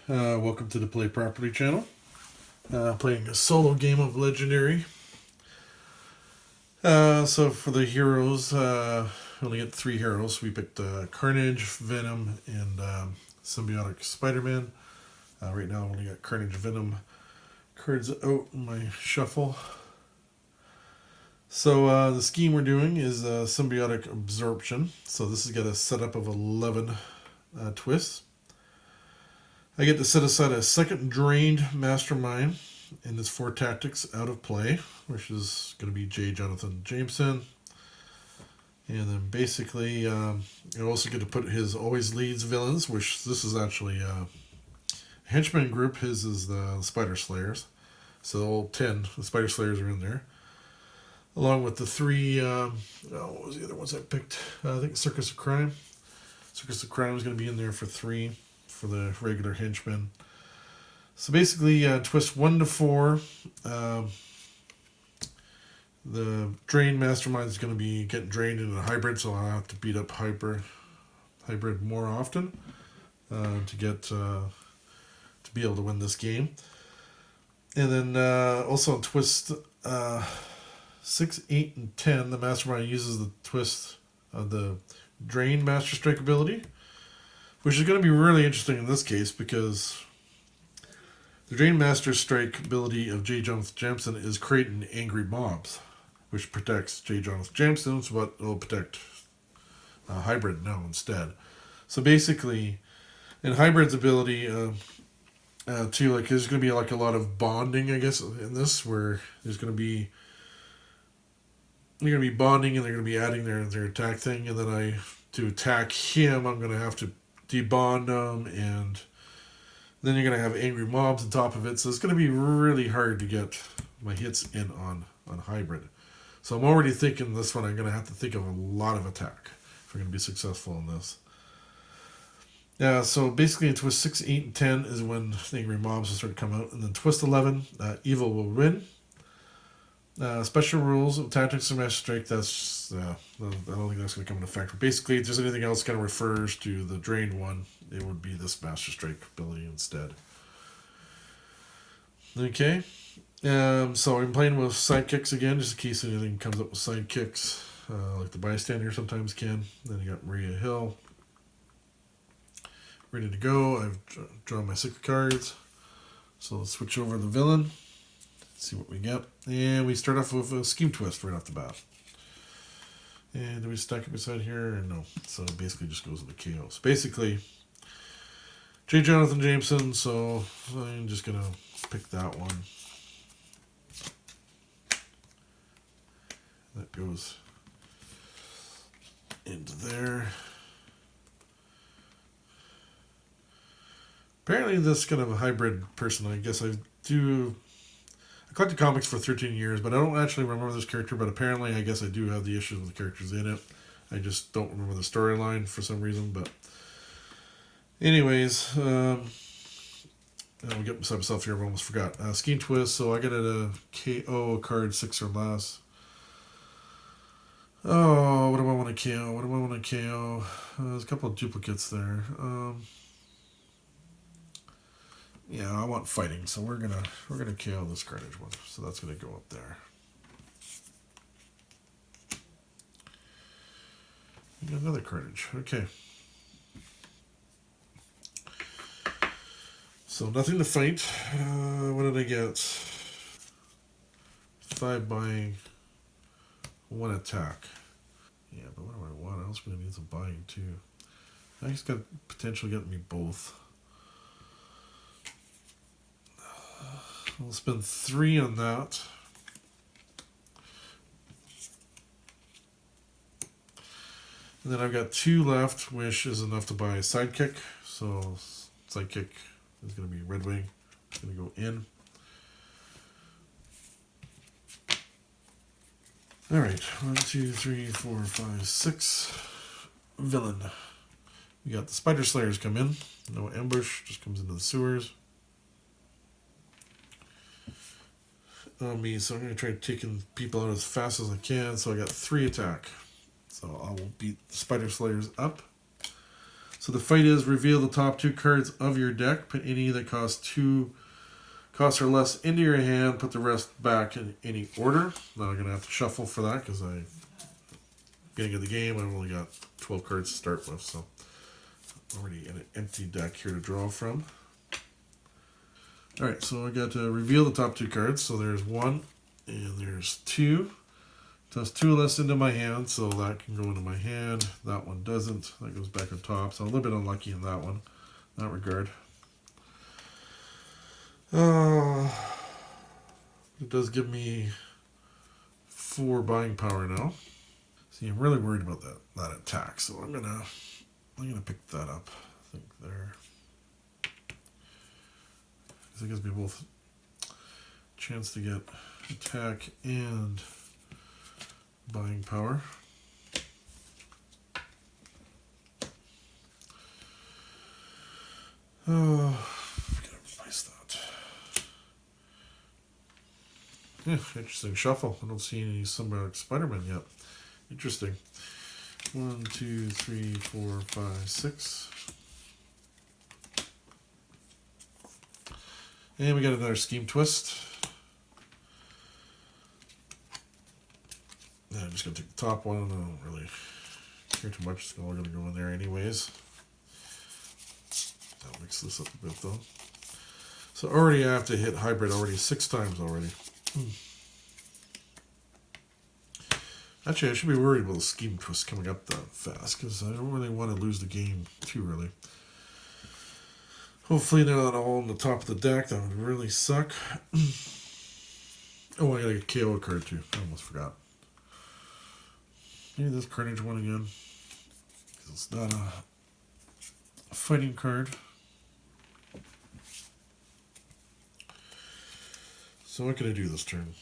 Welcome to the Play Property channel. Playing a solo game of Legendary. So for the heroes, we only get 3 heroes. We picked Carnage, Venom, and Symbiotic Spider-Man. Right now I've only got Carnage, Venom cards out in my shuffle. So the scheme we're doing is Symbiotic Absorption. So this has got a setup of 11 twists. I get to set aside a second drained Mastermind and his 4 tactics out of play, which is going to be Jonah Jamison. And then basically, I also get to put his always leads villains, which this is actually a Henchmen group. His is the Spider Slayers. So all 10, the Spider Slayers are in there. Along with the 3, what was the other ones I picked? I think Circus of Crime. Circus of Crime is going to be in there for 3 for the regular henchmen. So basically, twist 1 to 4. The drain mastermind is going to be getting drained into a hybrid, so I'll have to beat up hybrid more often to get to be able to win this game. And then also on twist 6, 8, and 10, the mastermind uses the twist of the drain master strike ability, which is going to be really interesting in this case because the Drain Master Strike ability of Jonah Jamison is creating angry mobs, which protects Jonah Jamison, but it'll protect Hybrid now instead. So basically, in Hybrid's ability, too, like there's going to be like a lot of bonding, I guess, in this, where there's going to be they're going to be bonding and they're going to be adding their attack thing, and then to attack him, I'm going to have to debond them, and then you're going to have angry mobs on top of it, so it's going to be really hard to get my hits in on hybrid. So I'm already thinking this one I'm going to have to think of a lot of attack if we're going to be successful in this. Yeah, so basically in twist 6, 8, and 10 is when the angry mobs will start to come out, and then twist 11, evil will win. Special rules of tactics and master strike, that's I don't think that's going to come into effect. But basically, if there's anything else kind of refers to the drained one, it would be this master strike ability instead. Okay, so I'm playing with sidekicks again, just in case anything comes up with sidekicks, like the bystander sometimes can. Then you got Maria Hill ready to go. I've drawn my 6 cards, so let's switch over to the villain. See what we get. And we start off with a scheme twist right off the bat. And do we stack it beside here? Or no. So it basically just goes into KO. So basically, Jonah Jamison, so I'm just going to pick that one. That goes into there. Apparently this kind of a hybrid person, I guess I collected comics for 13 years, but I don't actually remember this character, but apparently I guess I do have the issues with the characters in it. I just don't remember the storyline for some reason, but anyways, I'll get beside myself here, I almost forgot. Scheme twist, so I got a KO card 6 or less. Oh, what do I want to KO? There's a couple of duplicates there. Yeah, I want fighting, so we're gonna KO this Carnage one. So that's gonna go up there. We got another Carnage. Okay. So nothing to fight. What did I get? 5 buying, 1 attack. Yeah, but what do I want? I also gonna need some buying too. I just got potential getting me both. I'll spend 3 on that. And then I've got 2 left, which is enough to buy a sidekick. So sidekick is going to be Red Wing. It's going to go in. Alright, 1, 2, 3, 4, 5, 6. Villain. We got the Spider Slayers come in. No ambush, just comes into the sewers. On me, so I'm going to try taking people out as fast as I can. So I got 3 attack. So I will beat the Spider Slayers up. So the fight is reveal the top 2 cards of your deck. Put any that cost or less into your hand. Put the rest back in any order. Now I'm going to have to shuffle for that because beginning of the game, I've only got 12 cards to start with. So already an empty deck here to draw from. Alright, so I got to reveal the top 2 cards. So there's 1 and there's 2. Toss 2 less into my hand, so that can go into my hand. That one doesn't. That goes back on top. So I'm a little bit unlucky in that one, in that regard. It does give me 4 buying power now. See, I'm really worried about that attack, so I'm gonna pick that up. I think there. It gives me both chance to get attack and buying power. Oh, gotta replace that. Yeah, interesting shuffle. I don't see any Symbiotic Spider-Man yet. Interesting. 1, 2, 3, 4, 5, 6. And we got another Scheme Twist. I'm just going to take the top one. I don't really care too much. It's all going to go in there anyways. I'll mix this up a bit though. So already I have to hit hybrid already 6 times already. Actually, I should be worried about the Scheme Twist coming up that fast because I don't really want to lose the game too early. Hopefully they're not all on the top of the deck. That would really suck. Oh, I gotta get KO card too. I almost forgot. Maybe this Carnage one again. It's not a fighting card. So what can I do this turn?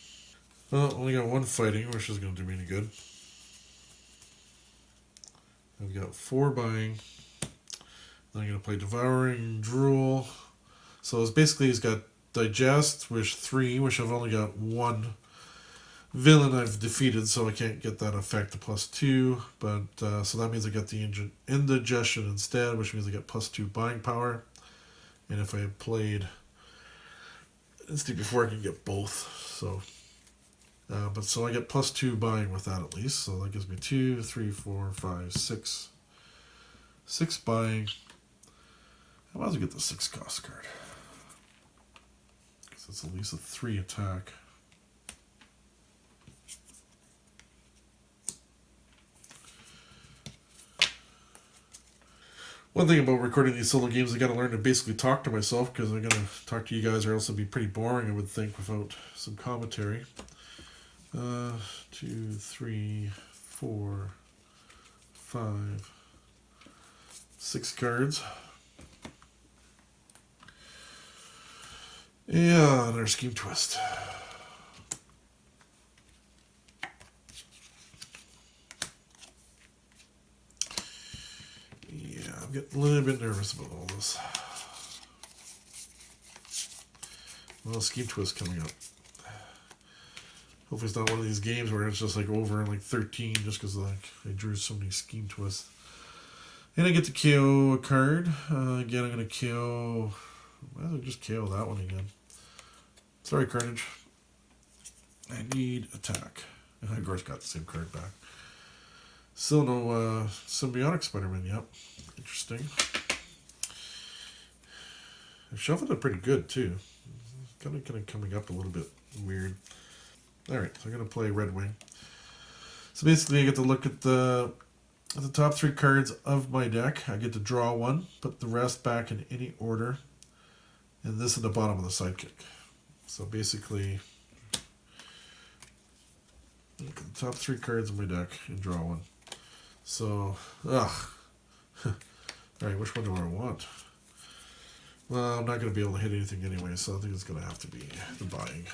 Well, only got 1 fighting, which is going to do me any good. I've got 4 buying. Then I'm going to play Devouring Drool. So it's basically he's got Digest, which 3, which I've only got 1 villain I've defeated, so I can't get that effect to +2. But so that means I get the Indigestion instead, which means I get +2 buying power. And if I had played Instinct before, I can get both. So, but so I get +2 buying with that at least. So that gives me 2, 3, 4, 5, 6. 6 buying. I might as well get the 6 cost card. Because it's at least a 3 attack. One thing about recording these solo games, I got to learn to basically talk to myself because I'm going to talk to you guys or else it'd be pretty boring, I would think, without some commentary. 2, 3, 4, 5, 6 cards. Yeah, another Scheme Twist. Yeah, I'm getting a little bit nervous about all this. Well, Scheme Twist coming up. Hopefully it's not one of these games where it's just like over in like 13 just because like I drew so many Scheme Twists. And I get to KO a card. Again, I'm going to KO... Well, I'll just KO that one again. Sorry, Carnage. I need attack. And I, of course, got the same card back. Still no Symbiotic Spider-Man, yep. Interesting. I shuffled it pretty good, too. Kind of coming up a little bit weird. Alright, so I'm going to play Red Wing. So basically, I get to look at the top 3 cards of my deck. I get to draw 1, put the rest back in any order. And this at the bottom of the sidekick. So basically, look at the top 3 cards of my deck and draw 1. So, Alright, which one do I want? Well, I'm not going to be able to hit anything anyway, so I think it's going to have to be the buying.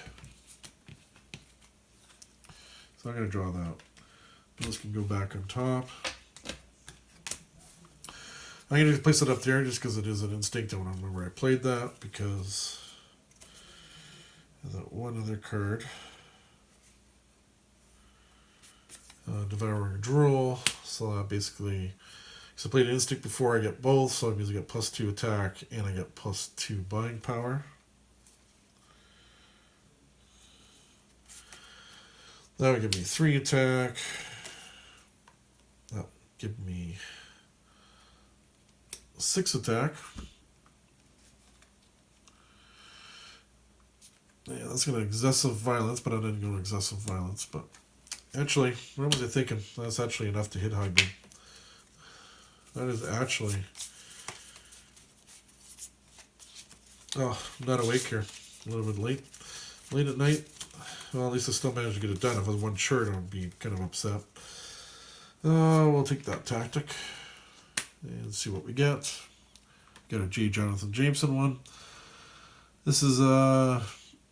So I'm going to draw that. Those can go back on top. I'm going to place it up there just because it is an instinct. I want to remember I played that because that one other card. Devouring Drool. So that basically So I played Instinct before, I get both, so it means I get +2 attack, and I get +2 buying power. That would give me 3 attack. That would give me 6 attack. Yeah, that's going to excessive violence, but I didn't go to excessive violence. But actually, what was I thinking? That's actually enough to hit hybrid. That is actually... Oh, I'm not awake here. A little bit late. Late at night. Well, at least I still managed to get it done. If I was one short, I'd be kind of upset. We'll take that tactic. And see what we get. Got a Jonah Jamison one. This is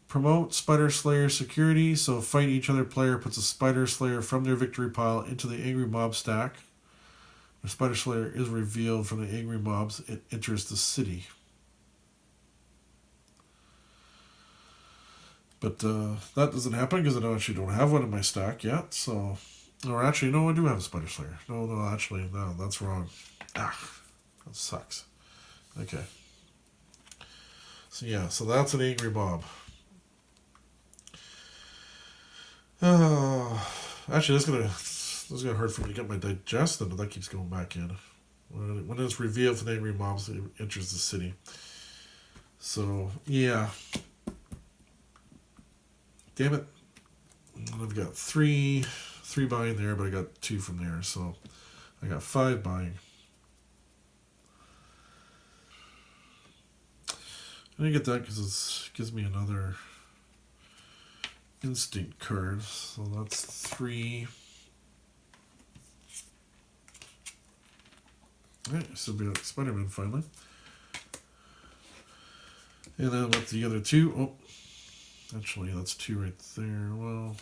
promote Spider Slayer security. So fight each other player puts a Spider Slayer from their victory pile into the angry mob stack. When Spider Slayer is revealed from the angry mobs, it enters the city. But that doesn't happen because I actually don't have one in my stack yet. So, or actually, no, I do have a Spider Slayer. No, actually, no, that's wrong. Ah, that sucks. Okay. So yeah, so that's an angry mob. Actually, that's gonna hurt for me to get my digestion, but that keeps going back in. When it's revealed for the angry mobs, it enters the city. So yeah. Damn it. I've got three buying there, but I got 2 from there, so I got 5 buying. And I get that because it gives me another instinct card, so that's 3. Alright, Symbiotic Spider-Man finally. And then with the other 2, oh, actually that's 2 right there. Well,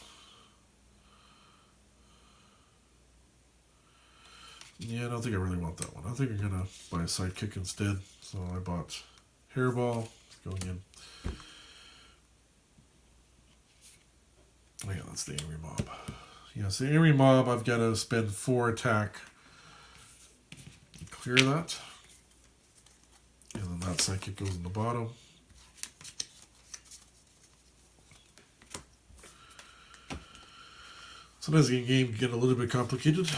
yeah, I don't think I really want that one. I think I'm gonna buy a sidekick instead. So I bought Hairball going in. Oh yeah, that's the angry mob. Yes, the angry mob, I've got to spend 4 attack to clear that. And then that sidekick goes in the bottom. Sometimes the game can get a little bit complicated.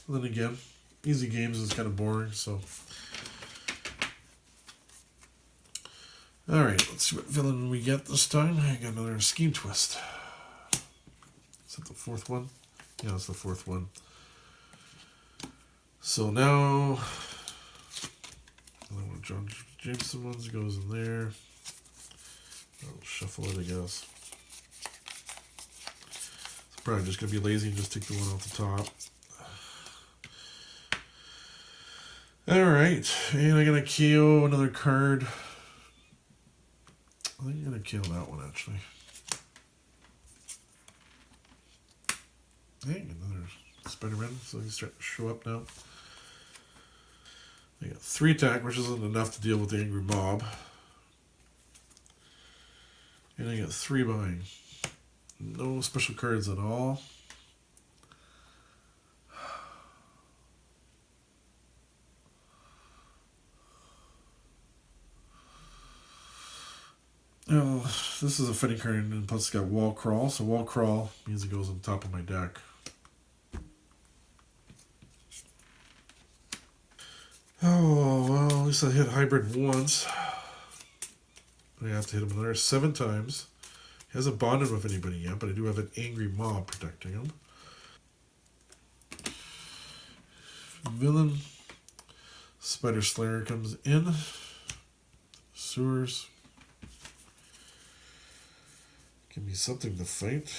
And then again, easy games is kind of boring, so... Alright, let's see what villain we get this time. I got another Scheme Twist. Is that the 4th one? Yeah, that's the 4th one. So now... one of Jonah Jamison ones goes in there. I'll shuffle it, I guess. It's probably just going to be lazy and just take the one off the top. Alright, and I'm going to KO another card. I think I'm going to kill that one, actually. Hey, another Spider-Man, so he's starting to show up now. I got 3 attack, which isn't enough to deal with the angry mob. And I got 3 buying. No special cards at all. Oh, this is a funny card, and plus it's got Wall Crawl. So Wall Crawl means it goes on top of my deck. Oh, well, at least I hit hybrid once. I have to hit him another 7 times. He hasn't bonded with anybody yet, but I do have an angry mob protecting him. Villain. Spider Slayer comes in. Sewers. Give me something to fight.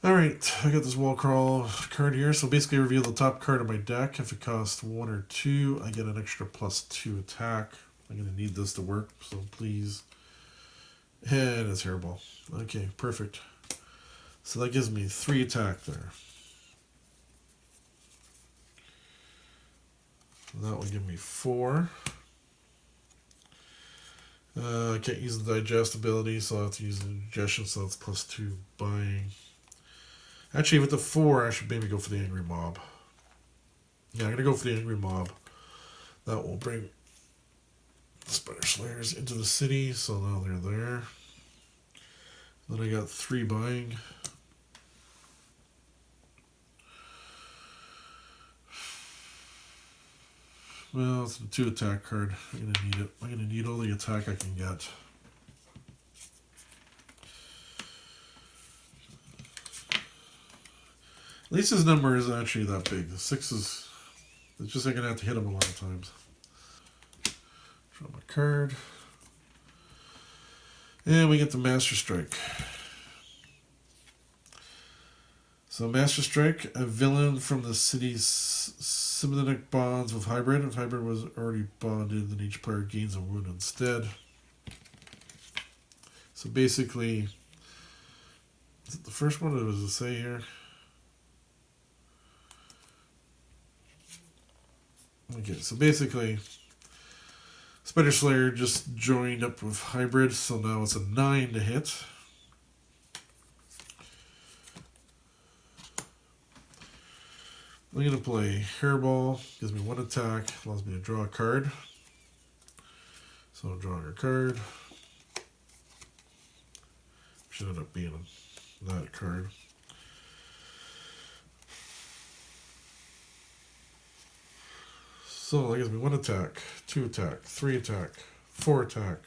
Alright, I got this Wall Crawl card here. So basically reveal the top card of my deck. If it costs 1 or 2, I get an extra +2 attack. I'm going to need this to work, so please. And it's Hairball. Okay, perfect. So that gives me 3 attack there. That will give me 4. I can't use the digest ability, so I have to use the digestion, so that's +2 buying. Actually, with the 4, I should maybe go for the Angry Mob. Yeah, I'm going to go for the Angry Mob. That will bring Spider Slayers into the city, so now they're there. Then I got 3 buying. Well, it's a 2 attack card. I'm going to need it. I'm going to need all the attack I can get. At least his number isn't actually that big. The 6 is... It's just I'm going to have to hit him a lot of times. Draw my card. And we get the Master Strike. So Master Strike, a villain from the city's symbiotic bonds with Hybrid. If Hybrid was already bonded, then each player gains a wound instead. So basically, is it the first one, or does it say here? Okay, so basically, Spider Slayer just joined up with Hybrid, so now it's a 9 to hit. I'm going to play Hairball, gives me 1 attack, allows me to draw a card. So I'm drawing a card. Should end up being that card. So that gives me 1 attack, 2 attack, 3 attack, 4 attack.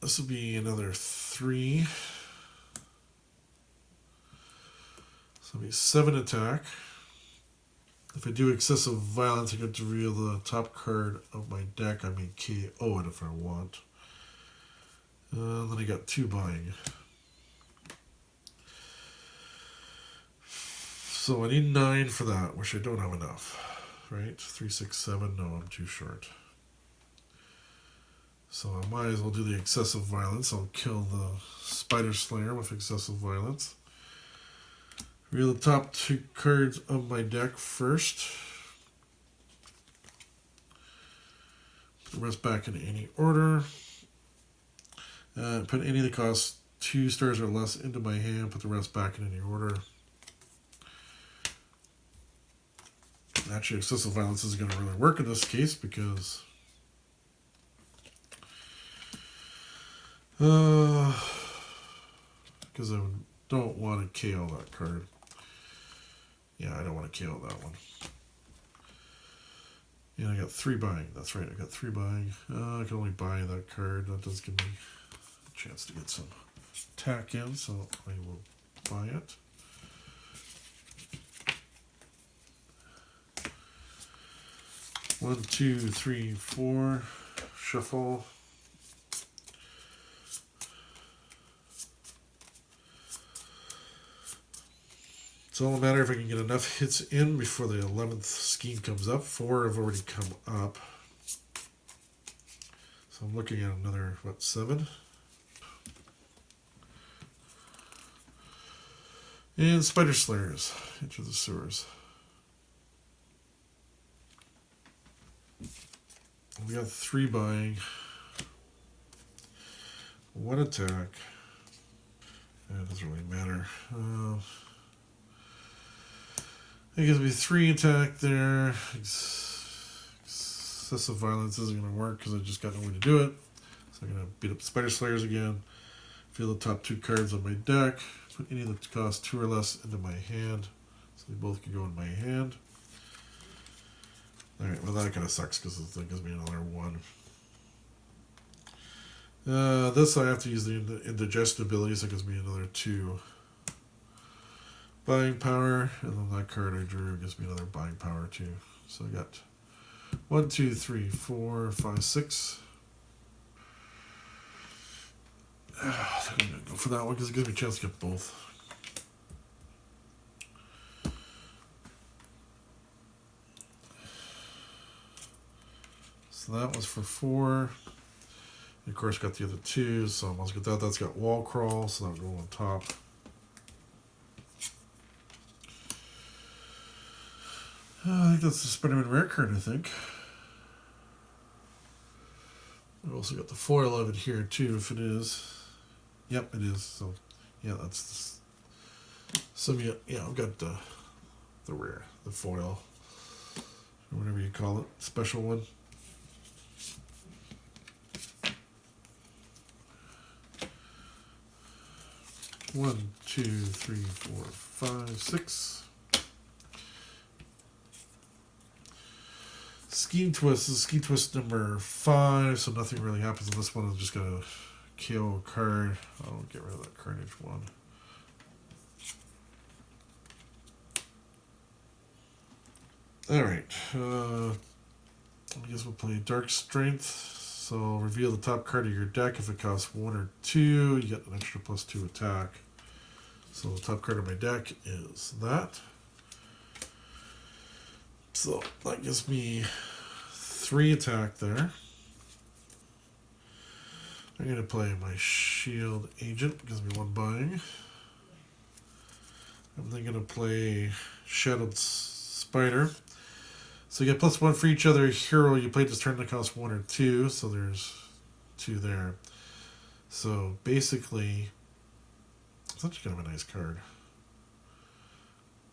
This will be another 3. So it'll be 7 attack. If I do excessive violence, I get to reveal the top card of my deck. I may KO it if I want. Then I got 2 buying. So I need 9 for that, which I don't have enough. Right? 3, 6, 7. No, I'm too short. So I might as well do the excessive violence. I'll kill the Spider Slayer with excessive violence. Reveal the top 2 cards of my deck first. Put the rest back in any order. Put any that cost 2 stars or less into my hand. Put the rest back in any order. Actually, excessive violence isn't going to really work in this case because I don't want to KO that card. Yeah, I don't want to KO that one. Yeah, I got 3 buying. That's right, I got 3 buying. I can only buy that card. That does give me a chance to get some attack in, so I will buy it. One, 2, 3, 4. Shuffle. It's all a matter if I can get enough hits in before the 11th scheme comes up. 4 have already come up. So I'm looking at another, 7? And Spider Slayers. Enter the sewers. We got 3 buying. 1 attack. It doesn't really matter. It gives me 3 attack there. Excessive violence isn't going to work because I just got no way to do it. So I'm going to beat up the Spider Slayers again. Feel the top 2 cards on my deck. Put any that cost 2 or less into my hand. So they both can go in my hand. Alright, well that kind of sucks because it gives me another 1. This I have to use the indigestibility, so it gives me another 2 buying power, and then that card I drew gives me another buying power too. So I got 1, 2, 3, 4, 5, 6. I think I'm going to go for that one because it gives me a chance to get both. So that was for 4. And of course, got the other 2, so I must get that. That's got Wall Crawl, so that'll go on top. I think that's the Spider-Man rare card, I think. I've also got the foil of it here, too, if it is. Yep, it is. So, yeah, that's symbiote. Yeah, I've got the rare, the foil, or whatever you call it, special one. One, two, three, four, five, six. Scheme Twist is Scheme Twist number 5, so nothing really happens in this one. I'm just gonna KO a card. I'll get rid of that Carnage one. Alright, I guess we'll play Dark Strength. So reveal the top card of your deck. If it costs 1 or 2, you get an extra +2 attack. So the top card of my deck is that. So that gives me 3 attack there. I'm going to play my Shield Agent, gives me 1 buying. I'm then going to play Shadowed Spider. So you get +1 for each other hero you play this turn that costs 1 or 2, so there's 2 there. So basically, it's actually kind of a nice card.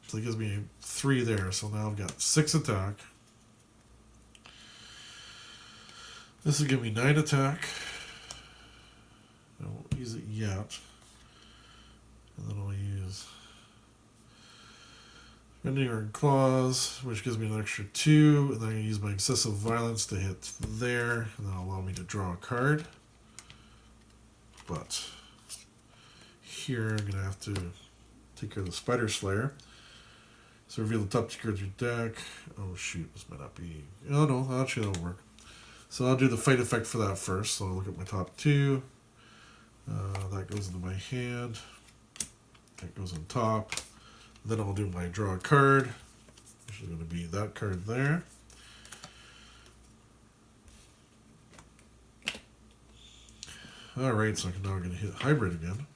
So it gives me 3 there, so now I've got 6 attack. This will give me 9 attack. I won't use it yet. And then I'll use Rending Claws, which gives me an extra 2, and then I can use my Excessive Violence to hit there, and that'll allow me to draw a card. But here I'm going to have to take care of the Spider Slayer. So reveal the top 2 cards of your deck. Oh shoot, this might not be... Oh no, actually that'll work. So I'll do the fight effect for that first. So I'll look at my top 2. That goes into my hand. That goes on top. Then I'll do my draw a card, which is going to be that card there. Alright, so now I'm going to hit hybrid again.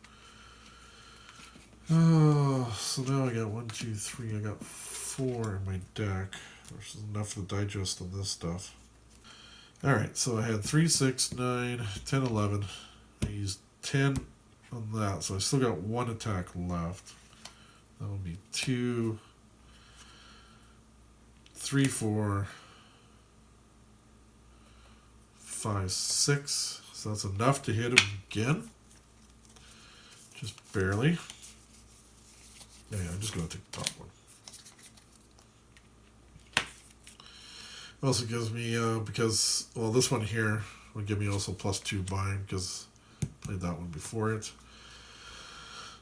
Oh, so now I got 1, 2, 3, I got 4 in my deck, which is enough to digest of this stuff. Alright, so I had 3, 6, 9, 10, 11. I used 10 on that, so I still got 1 attack left. That would be 2, 3, 4, 5, 6. So that's enough to hit him again. Just barely. Yeah, I'm just going to take the top one. It also gives me, because, well, this one here would give me also +2 buying because I played that one before it.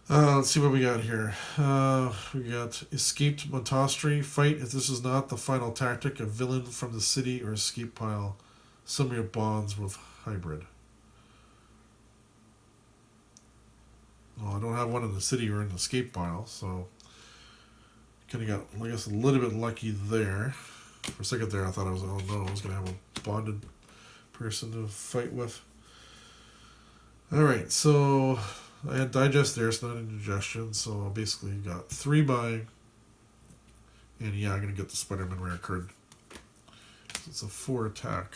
Let's see what we got here. We got Escaped Montastri. Fight if this is not the final tactic. A villain from the city or escape pile. Symbiote bonds with hybrid. Well, I don't have one in the city or in the escape pile, so kind of got, I guess, a little bit lucky there. For a second there, I thought I was, oh no, I was going to have a bonded person to fight with. Alright, so I had digest there, it's not indigestion, so I basically got 3 buying. And yeah, I'm going to get the Spider-Man rare card. It's a 4 attack.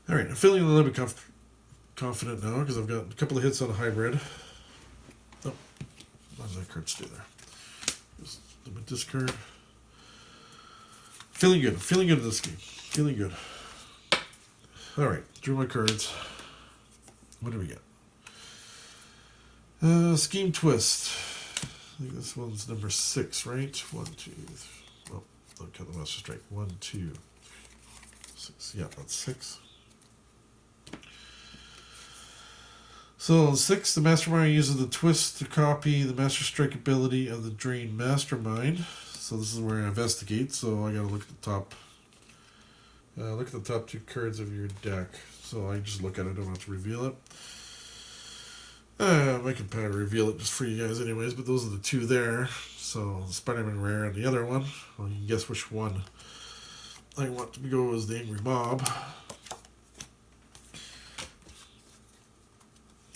Alright, I'm feeling a little bit confident now because I've got a couple of hits on a hybrid. Oh, why does that card stay there? Just let me discard. Feeling good in this game. Feeling good. Alright, drew my cards. What do we get? Scheme Twist. I think this one's number 6, right? 1, 2, 3. Oh, I'll cut the Master Strike. 1, 2, 6. Yeah, that's 6. So 6, the Mastermind uses the twist to copy the Master Strike ability of the Drain Mastermind. So this is where I investigate. So I gotta look at the top. Look at the top 2 cards of your deck. So I just look at it. I don't have to reveal it. I can probably reveal it just for you guys, anyways. But those are the 2 there. So the Spider-Man rare and the other one. Well, you can guess which one I want to go as the Angry Mob.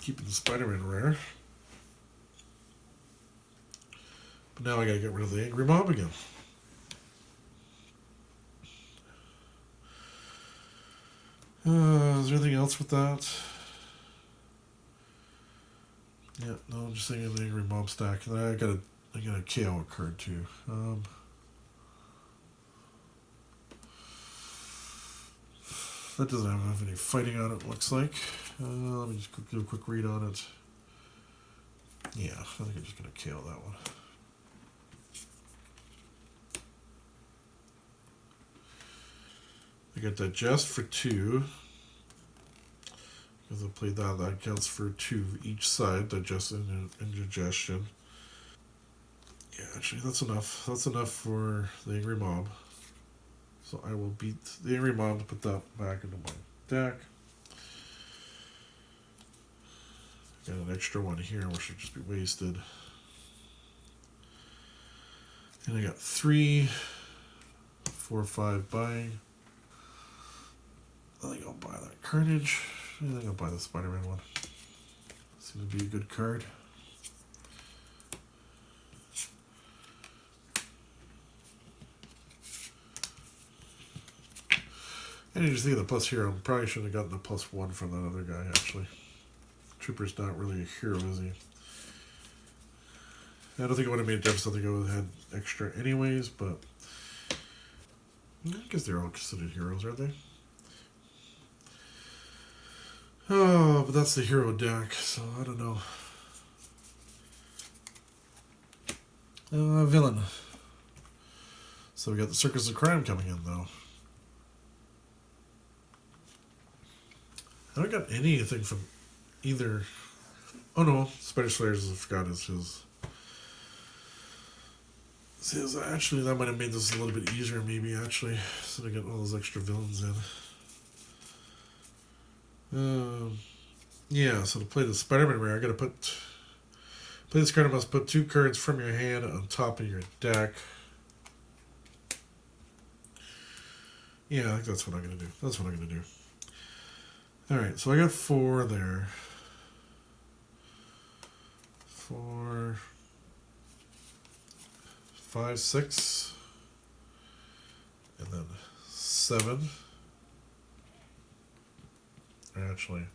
Keeping the Spider-Man rare. But now I gotta get rid of the Angry Mob again. Is there anything else with that? Yeah, no, I'm just thinking of the Angry Mob stack. And I got a KO card too. That doesn't have any fighting on it, looks like. Let me just do a quick read on it. Yeah, I think I'm just going to KO that one. I got Digest for 2. Because I played that counts for 2 each side, Digestion and Indigestion. Yeah, actually, that's enough. That's enough for the Angry Mob. So I will beat the Angry Mob to put that back into my deck. Got an extra one here, which should just be wasted. And I got 3, 4, 5 buying. I think I'll buy that Carnage. I think I'll buy the Spider-Man one. Seems to be a good card. And you just think of the plus hero. Probably should have gotten the +1 from that other guy, actually. Trooper's not really a hero, is he? I don't think it would have made a difference. I think I would have had extra anyways, but I guess they're all considered heroes, aren't they? Oh, but that's the hero deck, so I don't know. Villain. So we got the Circus of Crime coming in, though. I haven't got anything from either. Oh no, Spider Slayers, I forgot is his. Actually, that might have made this a little bit easier, maybe, actually. So I got all those extra villains in. Yeah, so to play the Spider-Man rare, I gotta play this card. I must put 2 cards from your hand on top of your deck. Yeah, I think that's what I'm gonna do. That's what I'm gonna do. Alright, so I got 4 there. 4, 5, 6, and then 7. Actually,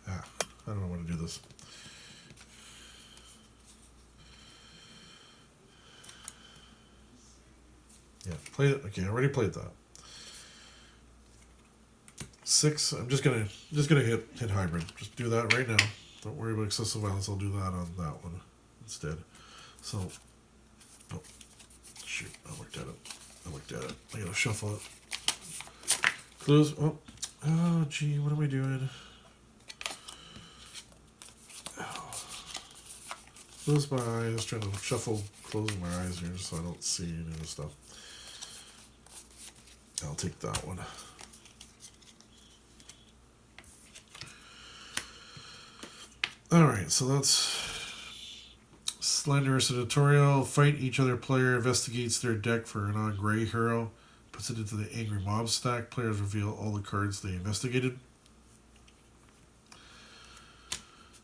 I don't know when to do this. Yeah, play it. Okay, I already played that. 6. I'm just gonna hit hybrid. Just do that right now. Don't worry about excessive violence. I'll do that on that one instead. So, oh, shoot! I looked at it. I gotta shuffle it. Close. Oh, gee, what am I doing? Close my eyes. Trying to shuffle, closing my eyes here so I don't see any of the stuff. I'll take that one. Alright, so that's Slenderous Editorial. Fight each other player investigates their deck for a non-gray hero. Puts it into the Angry Mob stack. Players reveal all the cards they investigated.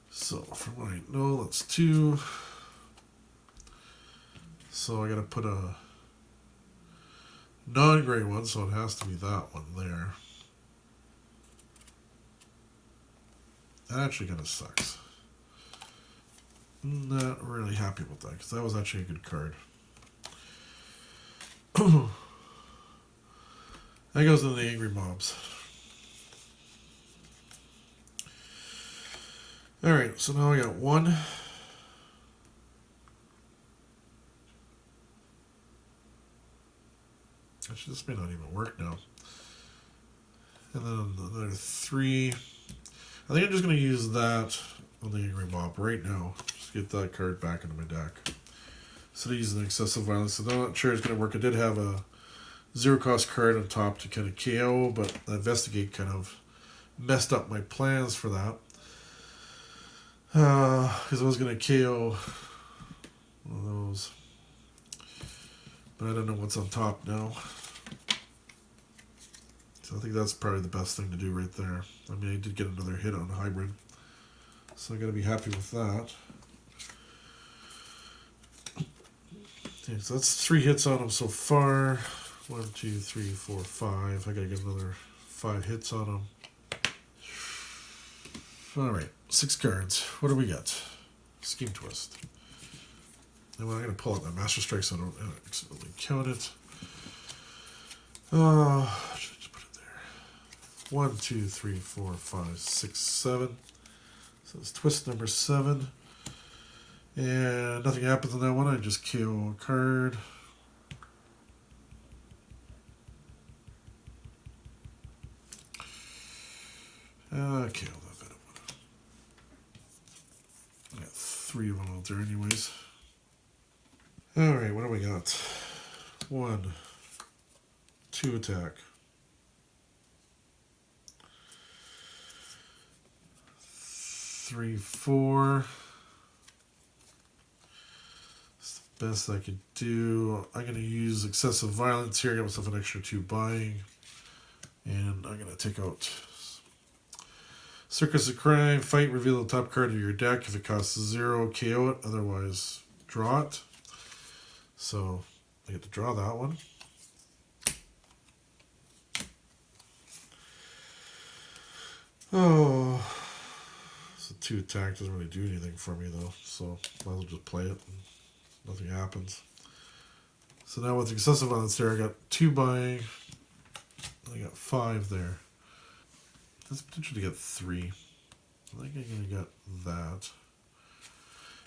So, from what I know, that's 2. So I gotta put a non-gray one, so it has to be that one there. That actually kind of sucks. Not really happy with that, because that was actually a good card. That goes into the Angry Mobs. Alright, so now I got 1. Actually, this may not even work now. And then another 3. I think I'm just going to use that on the Angry Mob right now. Just get that card back into my deck. Instead of using excessive violence. So I'm not sure it's going to work. I did have a 0-cost card on top to kind of KO, but Investigate kind of messed up my plans for that. Because I was going to KO one of those. But I don't know what's on top now. So I think that's probably the best thing to do right there. I mean, I did get another hit on hybrid. So I got to be happy with that. Okay, so that's 3 hits on him so far. 1, 2, 3, 4, 5. I got to get another 5 hits on him. Alright, 6 cards. What do we got? Scheme Twist. And I'm going to pull out my Master Strike so I don't accidentally count it. Should I just put it there? 1, 2, 3, 4, 5, 6, 7. So it's twist number 7. And nothing happens on that one. I just KO a card. Okay, I'll that Venom one. I got 3 of them out there anyways. Alright, what do we got? 1, 2 attack. 3, 4. It's the best I could do. I'm going to use excessive violence here. Get myself an extra 2 buying. And I'm going to take out Circus of Crime. Fight, reveal the top card of your deck. If it costs 0, KO it. Otherwise, draw it. So, I get to draw that one. Oh, so 2 attack doesn't really do anything for me though. So, might as well just play it and nothing happens. So now with the excessive violence there, I got 2 buying. I got 5 there. There's potential to get 3. I think I'm going to get that.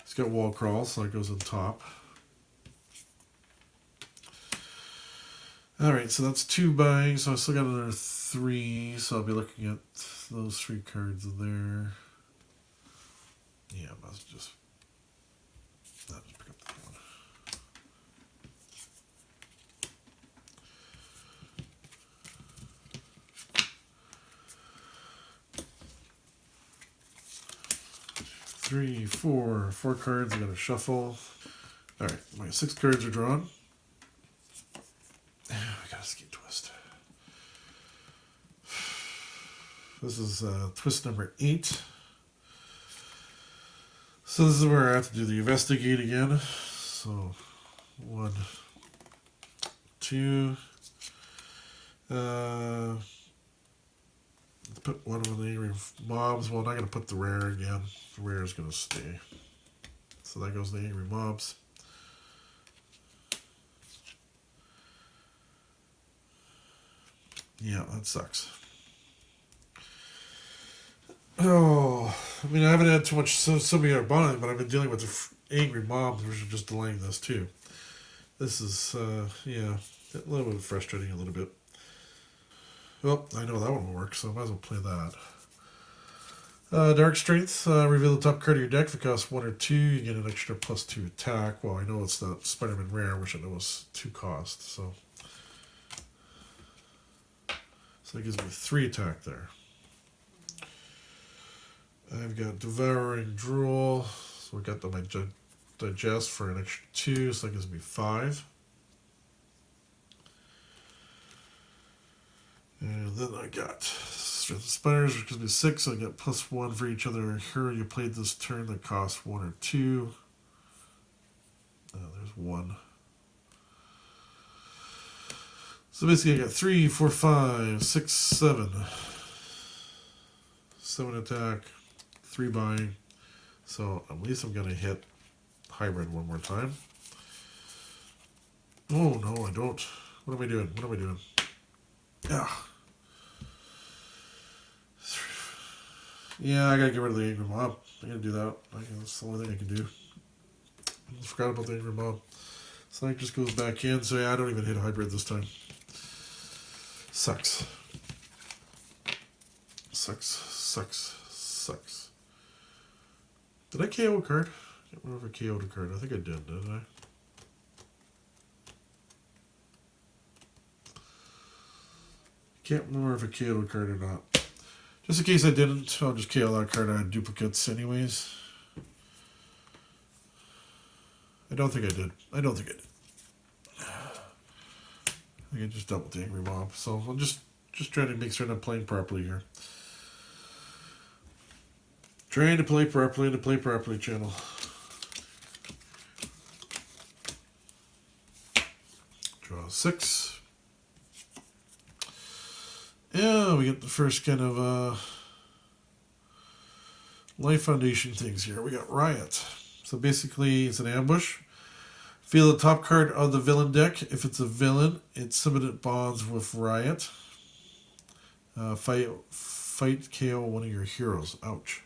It's got wall crawl, so it goes on top. Alright, so that's 2 buying, so I still got another 3, so I'll be looking at those 3 cards there. Yeah, I must just pick up that one. Three, 4 cards. I'm gonna shuffle. All right, my 6 cards are drawn. I got a Scheme Twist. This is twist number 8. So this is where I have to do the investigate again. So 1, 2. Put one of the angry mobs. Well, I'm not going to put the rare again. The rare is going to stay. So that goes the angry mobs. Yeah, that sucks. Oh, I mean, I haven't had too much symbiotic bonding, but I've been dealing with the angry mobs, which are just delaying this too. This is, yeah, a little bit frustrating a little bit. Well, I know that one will work, so I might as well play that. Dark Strength, reveal the top card of your deck. If it costs 1 or 2, you get an extra +2 attack. Well, I know it's the Spider-Man rare, which I know was 2 cost, so that gives me 3 attack there. I've got Devouring Drool, so I got my Digest for an extra 2, so that gives me 5. And then I got Strength of Spiders, which gives me 6, so I get +1 for each other hero you played this turn that costs 1 or 2. There's 1. So basically I got 3, 4, 5, 6, 7. 7 attack, 3 buying. So at least I'm going to hit hybrid one more time. Oh, no, I don't. What am I doing? What am I doing? Yeah, I gotta get rid of the angry mob. I gotta do that. That's the only thing I can do. I forgot about the angry mob. So it just goes back in. So yeah, I don't even hit hybrid this time. Sucks. Sucks. Did I KO a card? I can't remember if I KO'd a card. I think I didn't I? Can't remember if I KO'd a card or not. Just in case I didn't, I'll just KO that card. I had duplicates anyways. I don't think I did. I think I just dealt with the angry mob. So I'm just trying to make sure I'm playing properly here. Trying to play properly, channel. Draw 6. Yeah, we get the first kind of Life Foundation things here. We got Riot. So basically, it's an ambush. Feel the top card of the villain deck. If it's a villain, it's symbiotic bonds with Riot. Fight KO one of your heroes. Ouch.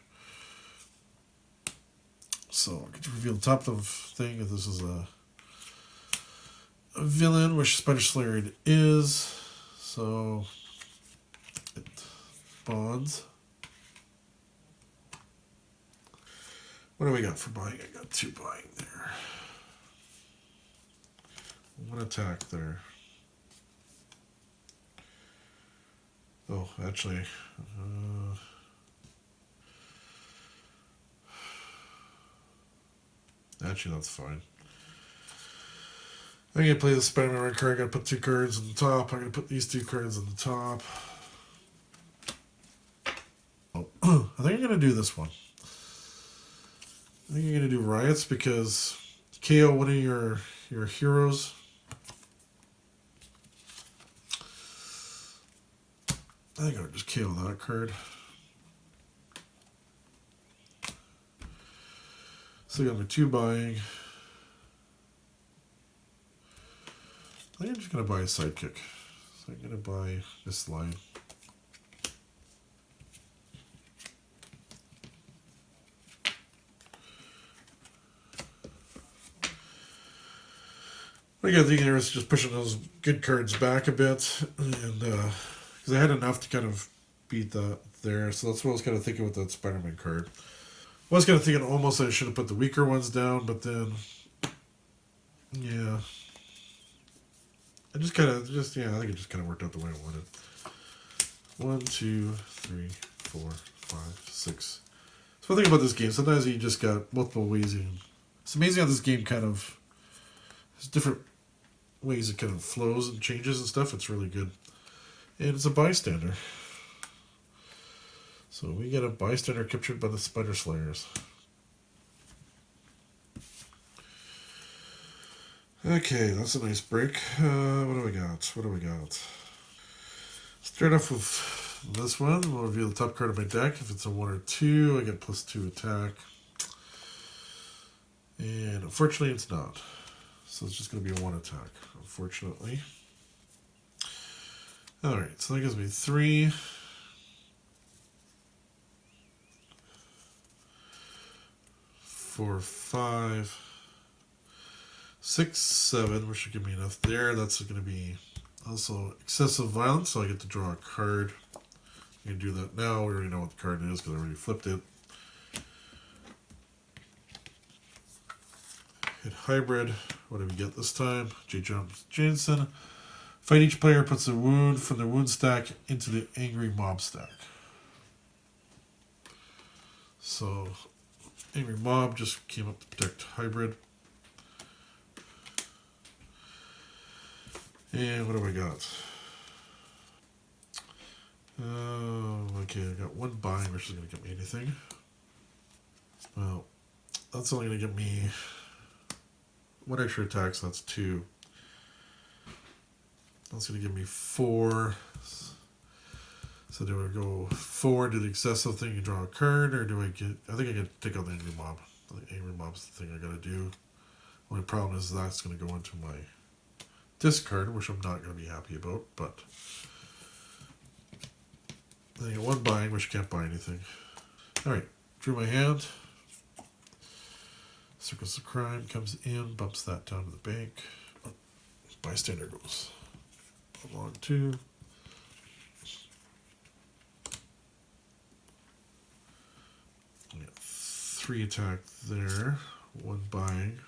So I get to reveal the top of the thing if this is a villain, which Spider Slayer it is. So it bonds. What do we got for buying? I got 2 buying there. 1 attack there. Oh, actually, that's fine. I'm gonna play the Spider-Man red card. I gotta put 2 cards on the top. I'm gonna put these 2 cards on the top. Oh, I think I'm gonna do this one. I think I'm gonna do Riots because KO one of your heroes. I think I'll just KO that card. So I got my 2 buying. I think I'm just gonna buy a sidekick. So I'm gonna buy this line. What I gotta think here is just pushing those good cards back a bit, and because I had enough to kind of beat that there, so that's what I was kind of thinking with that Spider-Man card. I was kind of thinking almost I should have put the weaker ones down, but then, yeah, I think it just kind of worked out the way I wanted. 1, 2, 3, 4, 5, 6. So I think about this game. Sometimes you just got multiple ways. It's amazing how this game kind of has different ways it kind of flows and changes and stuff. It's really good. And it's a bystander. So we get a bystander captured by the Spider Slayers. Okay, that's a nice break. What do we got? Start off with this one. We'll reveal the top card of my deck. If it's a 1 or 2, I get +2 attack. And unfortunately, it's not. So it's just going to be a 1 attack, unfortunately. Alright, so that gives me 3. 4, 5, 6, 7, which should give me enough there. That's going to be also excessive violence, so I get to draw a card. You can do that now. We already know what the card is because I already flipped it. Hit hybrid. What do we get this time? Jonah Jamison. Fight each player puts a wound from their wound stack into the angry mob stack. So, angry mob just came up to protect hybrid. And what do I got? Okay, I got 1 buying, which is going to get me anything. Well, that's only going to get me 1 extra attack, so that's 2. That's going to give me 4. So do I go 4 to the excessive thing and draw a card, or do I get... I think I can take out the angry mob. The angry mob's the thing I got to do. Only problem is that's going to go into my discard, which I'm not going to be happy about, but... I get 1 buying, which can't buy anything. Alright, drew my hand. Circus of Crime comes in, bumps that down to the bank. Oh, bystander goes along 2. I got 3 attack there, 1 buying.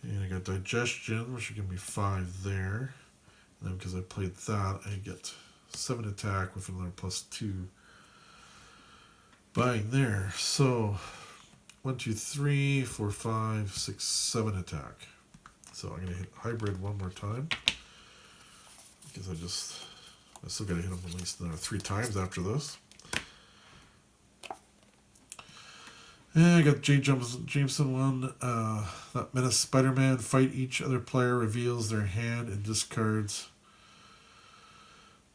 And I got Digestion, which should give me 5 there. And then because I played that, I get 7 attack with another +2 buying there. So 1, 2, 3, 4, 5, 6, 7 attack. So I'm gonna hit hybrid 1 more time because I still gotta hit him at least 3 times after this. And I got Jameson 1. That Menace Spider-Man. Fight each other player reveals their hand and discards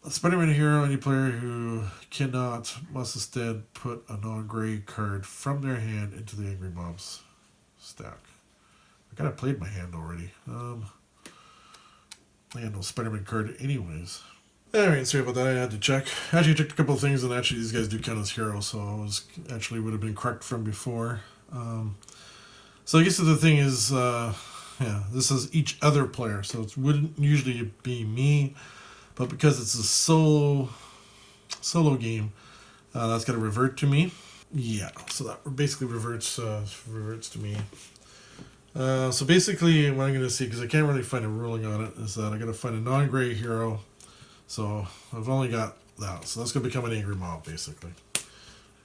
A Spider-Man hero, any player who cannot, must instead put a non-gray card from their hand into the Angry Mob's stack. I kind of played my hand already. I had no Spider-Man card anyways. Alright, sorry about that, I had to check. Actually, I checked a couple of things, and actually these guys do count as heroes, so I was actually would have been correct from before. So I guess the thing is, yeah, this is each other player, so it wouldn't usually be me, but because it's a solo game, that's got to revert to me. Yeah, so that basically reverts to me. So basically, what I'm going to see, because I can't really find a ruling on it, is that I got to find a non-gray hero. So I've only got that, so that's going to become an angry mob, basically.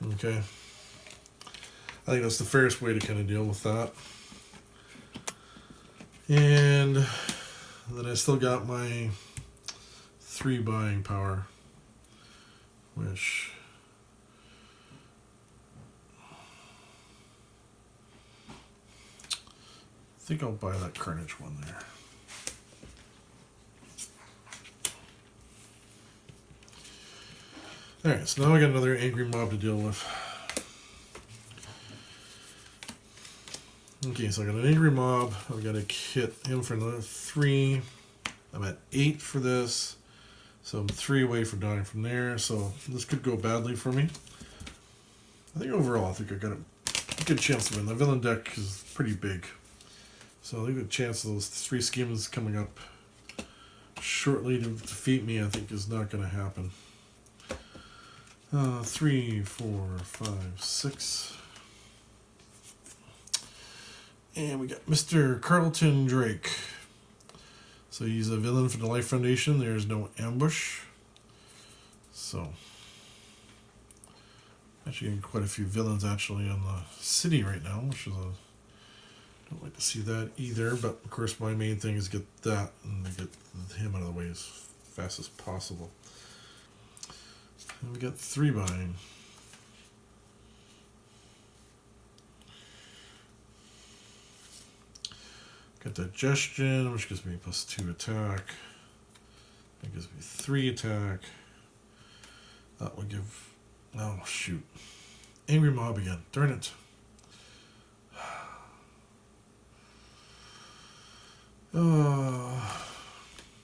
Okay. I think that's the fairest way to kind of deal with that. And then I still got my 3 buying power, which I think I'll buy that Carnage one there. Alright, so now I got another angry mob to deal with. Okay, so I got an angry mob. I've got to hit him for another 3. I'm at 8 for this. So I'm 3 away from dying from there. So this could go badly for me. I think overall, I think I got a good chance to win. The villain deck is pretty big. So I think the chance of those 3 schemes coming up shortly to defeat me, I think, is not going to happen. 3, 4, 5, 6. And we got Mr. Carlton Drake. So he's a villain for the Life Foundation. There's no ambush. So, actually getting quite a few villains actually on the city right now, which is don't like to see that either. But of course, my main thing is get that and get him out of the way as fast as possible. And we got 3 buying. Got Digestion, which gives me +2 attack. That gives me 3 attack. That would give... Oh, shoot. Angry Mob again. Darn it.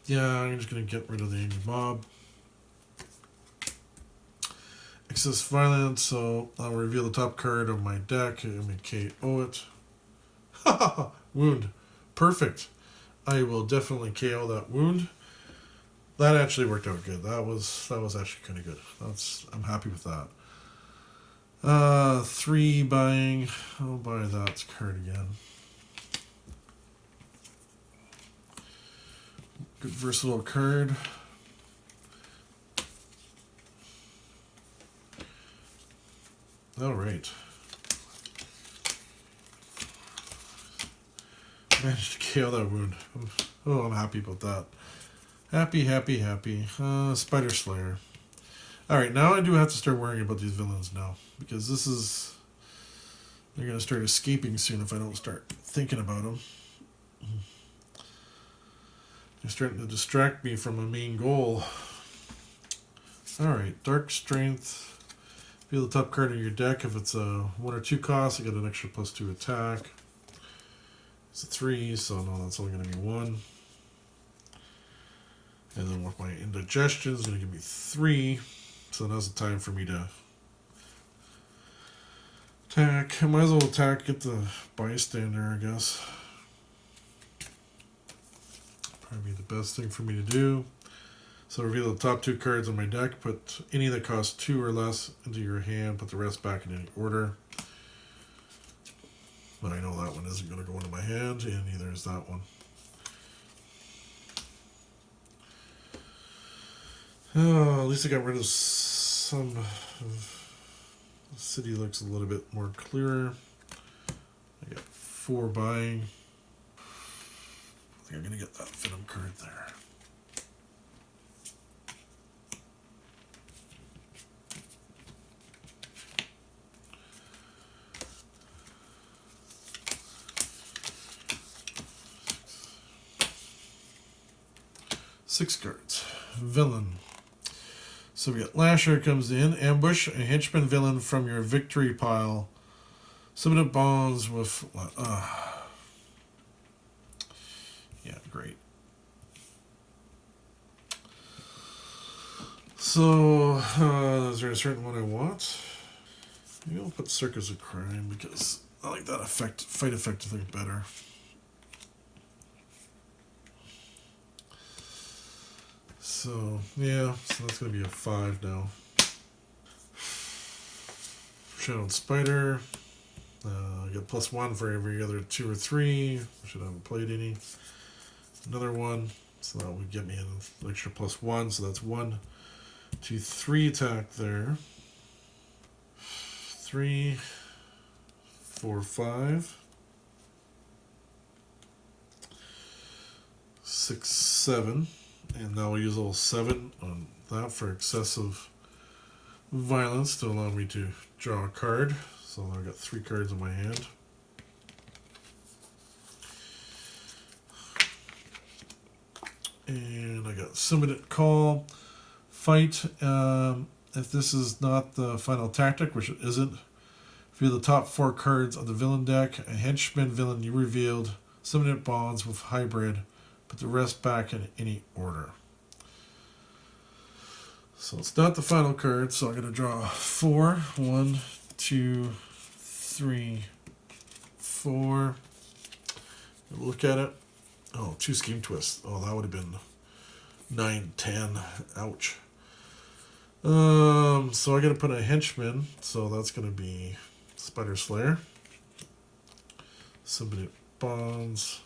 Yeah, I'm just going to get rid of the Angry Mob. Excess Violence, so I'll reveal the top card of my deck and we KO it. Ha! Wound. Perfect. I will definitely KO that wound. That actually worked out good. That was actually kind of good. I'm happy with that. 3 buying. I'll buy that card again. Good versatile card. All right. Managed to KO that wound. I'm happy about that. Happy. Spider Slayer. Alright, now I do have to start worrying about these villains now. Because they're going to start escaping soon if I don't start thinking about them. They're starting to distract me from my main goal. Alright, Dark Strength. Feel the top card of your deck. If it's a 1 or 2 cost, I get an extra +2 attack. It's a 3, so no, that's only going to be 1. And then with my Indigestion, it's going to give me 3. So now's the time for me to attack. I might as well attack, get the Bystander, I guess. Probably the best thing for me to do. So reveal the top 2 cards on my deck. Put any that cost 2 or less into your hand. Put the rest back in any order. But I know that one isn't going to go into my hand, and neither is that one. Oh, at least I got rid of some. The city looks a little bit more clearer. I got 4 buying. I think I'm going to get that Venom card there. Six cards. Villain. So we got Lasher comes in, ambush a henchman villain from your victory pile. Symbiotic bonds with. Yeah, great. So, is there a certain one I want? Maybe I'll put Circus of Crime because I like that fight effect, I think, better. So, yeah, so that's going to be a 5 now. Shadowed Spider. I get +1 for every other 2 or 3. I should haven't played any. Another one. So that would get me an extra +1. So that's 1, 2, 3 attack there. 3, 4, 5. 6, 7. And now we'll use a little 7 on that for excessive violence to allow me to draw a card. So I've got 3 cards in my hand. And I got Symbiotic Call. Fight. If this is not the final tactic, which it isn't, if you're the top 4 cards on the villain deck, a henchman villain you revealed, Symbiotic bonds with hybrid, put the rest back in any order. So it's not the final card, so I'm going to draw 4. 1, 2, 3, 4. Look at it. Oh, 2 scheme twists. Oh, that would have been 9, 10. Ouch. So I got to put a henchman. So that's going to be Spider Slayer. Symbiotic bonds.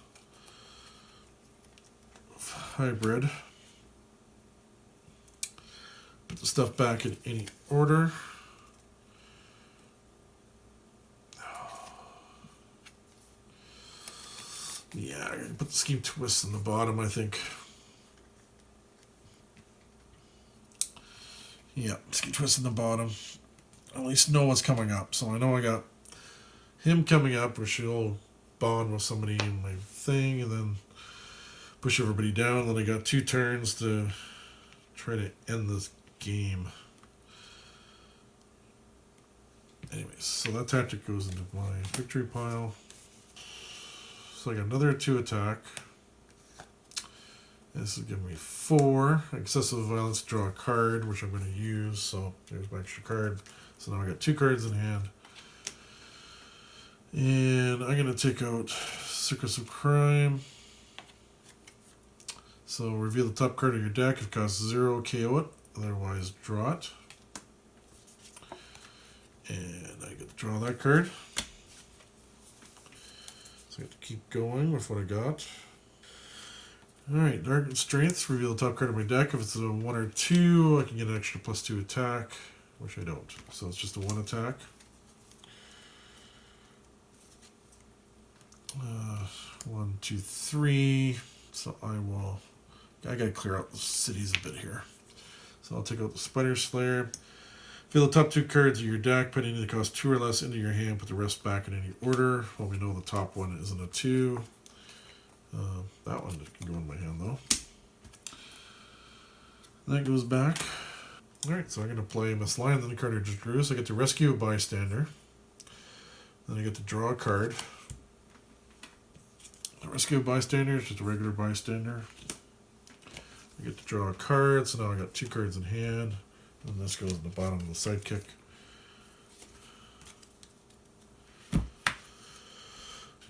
Hybrid. Put the stuff back in any order. Yeah, I'm going to put the scheme twist in the bottom, I think. Yeah, scheme twist in the bottom. At least know what's coming up. So I know I got him coming up, which will bond with somebody in my thing, and then push everybody down. Then I got 2 turns to try to end this game. Anyways, so that tactic goes into my victory pile. So I got another 2 attack. This is giving me 4. Excessive violence, draw a card, which I'm going to use. So there's my extra card. So now I got 2 cards in hand. And I'm going to take out Circus of Crime. So reveal the top card of your deck. If it costs 0, KO it. Otherwise, draw it. And I get to draw that card. So I have to keep going with what I got. Alright, Dark and Strength. Reveal the top card of my deck. If it's a 1 or 2, I can get an extra +2 attack, which I don't. So it's just a 1 attack. 1, 2, 3. So I gotta clear out the cities a bit here. So I'll take out the Spider Slayer. Fill the top 2 cards of your deck, put any that cost 2 or less into your hand, put the rest back in any order. Well, we know the top one isn't a 2. That one can go in my hand though. That goes back. Alright, so I'm going to play Miss Lion, then the card I just drew. So I get to rescue a bystander. Then I get to draw a card. The rescue a bystander is just a regular bystander. I get to draw a card, so now I got 2 cards in hand. And this goes in the bottom of the sidekick.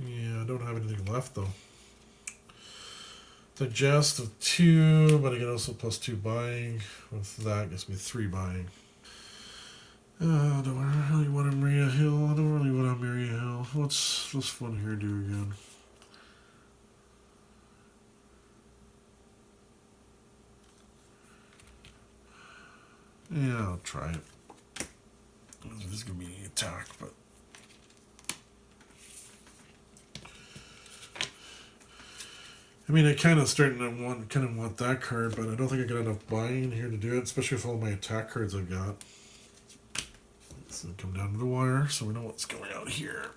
Yeah, I don't have anything left though. Digest of 2, but I get also +2 buying. With that, gets me 3 buying. Do I really want to Maria Hill? I don't really want to Maria Hill. What's this one here do again? Yeah, I'll try it. This is going to be an attack, but... I mean, I kind of want that card, but I don't think I got enough buying in here to do it, especially with all my attack cards I've got. So come down to the wire, so we know what's going on here.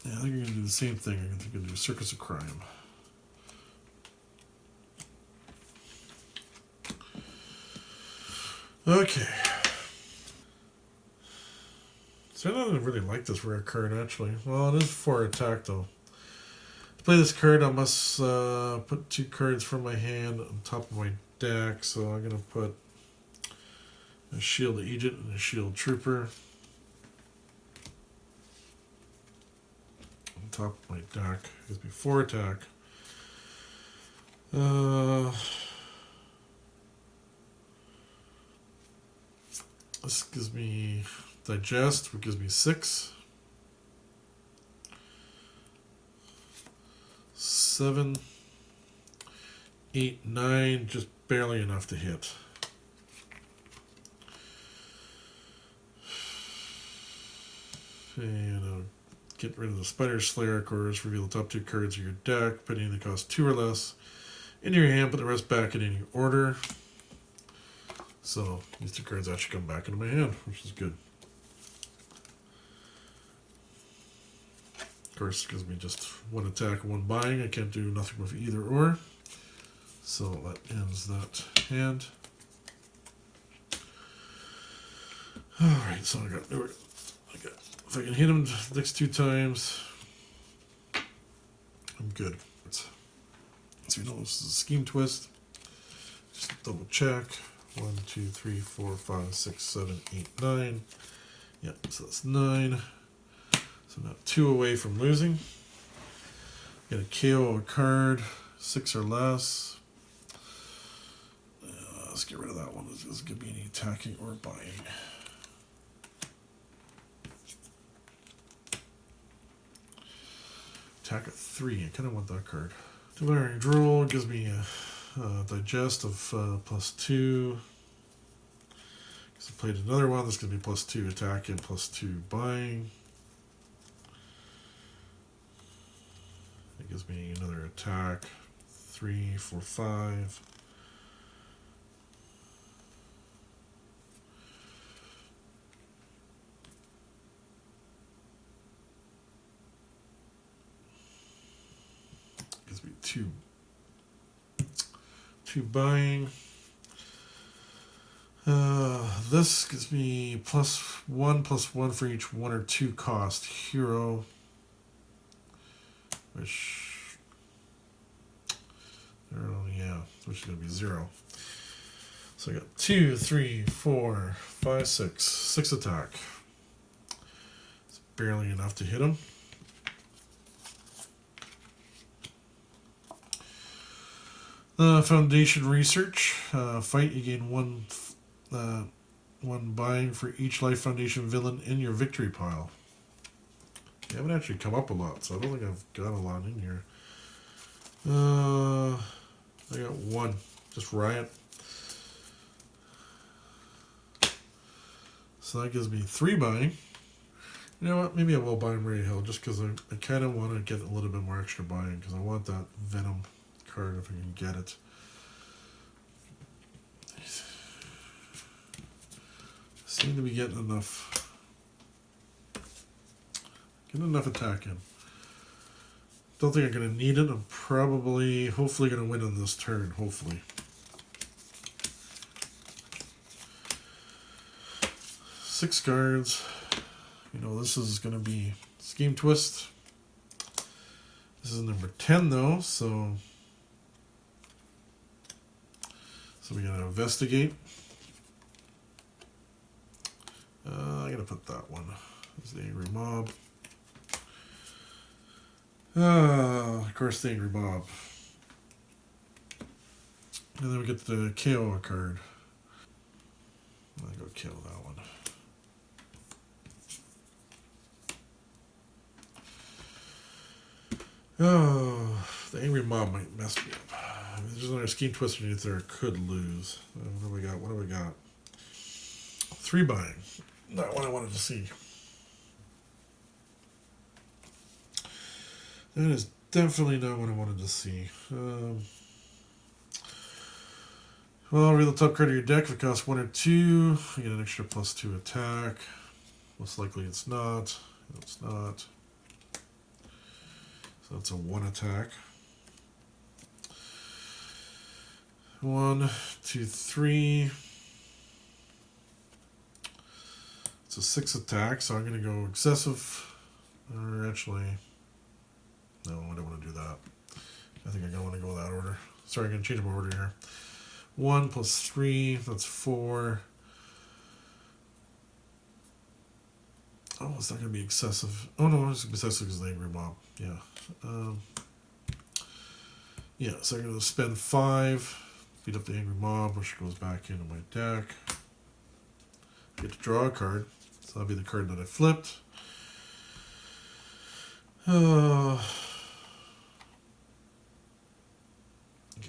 Yeah, I think I'm going to do the same thing. I think I'm going to do Circus of Crime. Okay. So I don't really like this rare card, actually. Well, it is 4 attack, though. To play this card, I must put 2 cards from my hand on top of my deck. So I'm going to put a Shield Agent and a Shield Trooper on top of my deck. It gives me 4 attack. This gives me Digest, which gives me 6. 7, 8, 9, just barely enough to hit. And I'll get rid of the Spider Slayer, of course, reveal the top 2 cards of your deck, put any that cost 2 or less into your hand, put the rest back in any order. So these 2 cards actually come back into my hand, which is good. Of course, it gives me just 1 attack and 1 buying. I can't do nothing with either or. So that ends that hand. Alright, so I got if I can hit him the next 2 times, I'm good. So you know this is a scheme twist. Just double check. 1, 2, 3, 4, 5, 6, 7, 8, 9. Yep, so that's 9. So now 2 away from losing. Get a KO a card, 6 or less. Let's get rid of that one. This doesn't give me any attacking or buying. Attack at 3. I kind of want that card. Devouring Droll gives me a Digest of +2. So I played another one. This is going to be +2 attack and +2 buying. It gives me another attack. 3, 4, 5. Gives me 2 buying. This gives me +1/+1 for each 1 or 2 cost hero, which is going to be 0. So I got 2, 3, 4, 5, 6 attack. It's barely enough to hit him. Foundation Research. Fight, you gain 1 buying for each Life Foundation villain in your victory pile. They haven't actually come up a lot, so I don't think I've got a lot in here. I got 1. Just Riot. So that gives me 3 buying. You know what? Maybe I will buy him Ray Hill just because I kind of want to get a little bit more extra buying because I want that Venom card if I can get it. Seem to be getting enough attack in. Don't think I'm going to need it. I'm hopefully going to win on this turn, hopefully. Six cards. You know, this is going to be Scheme Twist. This is number 10 though, so we got to investigate. I'm going to put that one. This is the Angry Mob. Of course, the Angry Mob. And then we get the KO card. I'll go kill that one. Oh, the Angry Mob might mess me up. There's another Scheme Twist underneath there I could lose. What do we got? 3 buying. Not what I wanted to see. That is definitely not what I wanted to see. Well, reveal the top card of your deck. If it costs 1 or 2, you get an extra +2 attack. Most likely it's not. It's not. So that's a 1 attack. 1, 2, 3. It's a 6 attack, so I'm going to go excessive. Or actually, no, I don't want to do that. I think I don't want to go that order. Sorry, I'm going to change my order here. 1 plus 3, that's 4. Oh, it's not going to be excessive. Oh, no, it's excessive because of the Angry Mob. Yeah. Yeah, so I'm going to spend 5, beat up the Angry Mob, which goes back into my deck. Get to draw a card. So that'll be the card that I flipped. Okay,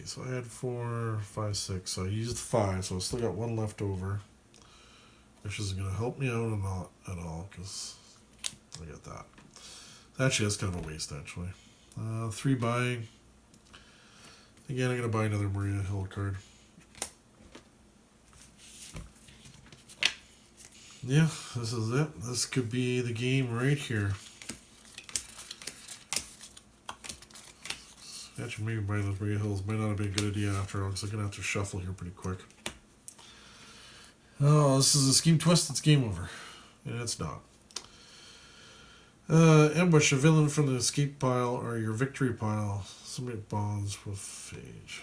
so I had 4, 5, 6. So I used 5, so I still got 1 left over. Which isn't going to help me out at all, because I got that. Actually, that's kind of a waste, actually. 3 buying. Again, I'm going to buy another Maria Hill card. Yeah, this is it. This could be the game right here. Actually, maybe buying those Maria Hills might not have been a good idea after all, because I'm going to have to shuffle here pretty quick. Oh, this is a scheme twist. It's game over. And it's not. Ambush a villain from the escape pile or your victory pile. Submit bonds with Phage.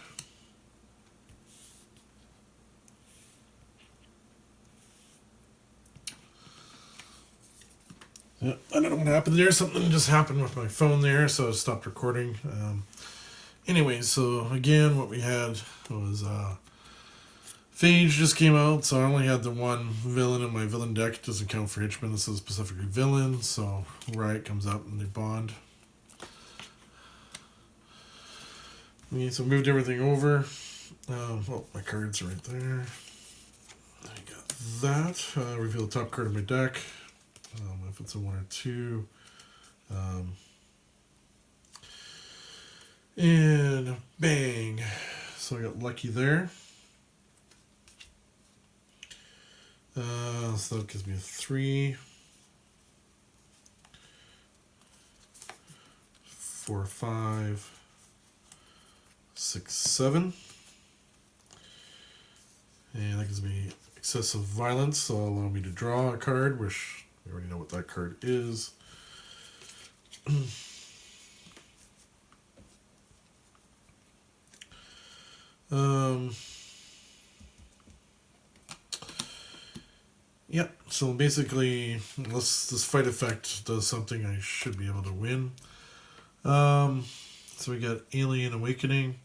Yeah, I don't know what happened there. Something just happened with my phone there, so I stopped recording. Anyway, so again, what we had was Phage just came out, so I only had the 1 villain in my villain deck. It doesn't count for Henchmen. This is specifically villain, so Riot comes up and they bond. Okay, so moved everything over. Oh, my cards are right there. I got that. Reveal the top card of my deck. If it's a 1 or 2. And bang. So I got lucky there. So that gives me a 3. 4, 5, 6, 7. And that gives me excessive violence, so it'll allow me to draw a card, which we already know what that card is. Yeah, so basically, unless this fight effect does something, I should be able to win. So we got Alien Awakening.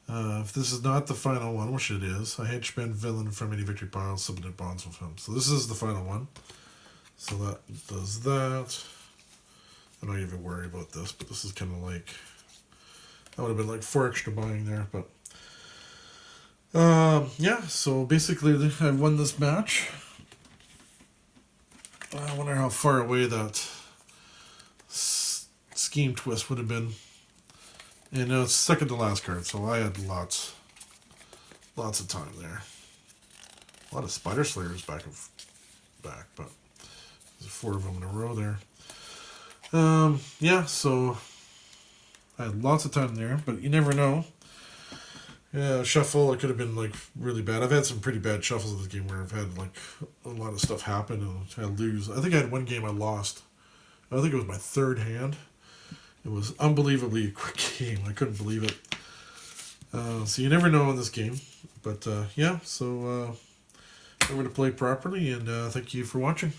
If this is not the final one, which it is, a henchman villain from any victory pile, submit bonds with him. So this is the final one. So that does that. I'm not even worried about this, but this is kind of like, that would have been like 4 extra buying there, but yeah, so basically I won this match. I wonder how far away that scheme twist would have been. And it's second to last card, so I had lots of time there. A lot of Spider Slayers back, but there's 4 of them in a row there. Yeah, so I had lots of time there, but you never know. Yeah, shuffle, it could have been like really bad. I've had some pretty bad shuffles in this game where I've had like a lot of stuff happen and I lose. I think I had 1 game I lost. I think it was my 3rd hand. It was unbelievably a quick game. I couldn't believe it. So you never know in this game. But yeah, so I'm going to play properly, and thank you for watching.